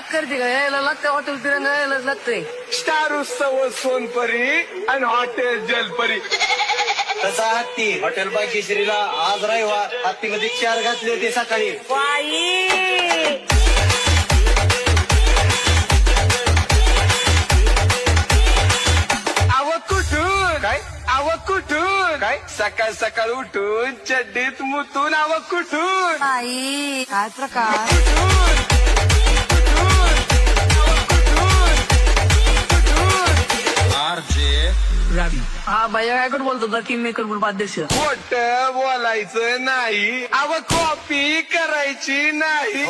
हात करते का यायला लागतं हॉटेल तिरंगा यायला लागतंय. स्टार उत्सव सोनपरी आणि हॉटेल जलपरी. तसा हत्ती हॉटेल भाग्यश्रीला आज रविवार हत्तीमध्ये 4 घातले होते सकाळी. बाई कुठून काय सकाळ सकाळ उठून चड्डीत मुतून कुठून बाई काय प्रकार. हा भैया काय करून बोलतो किंग मेकर ग्रुप अध्यक्ष. खोट बोलायचं नाही कॉपी करायची नाही.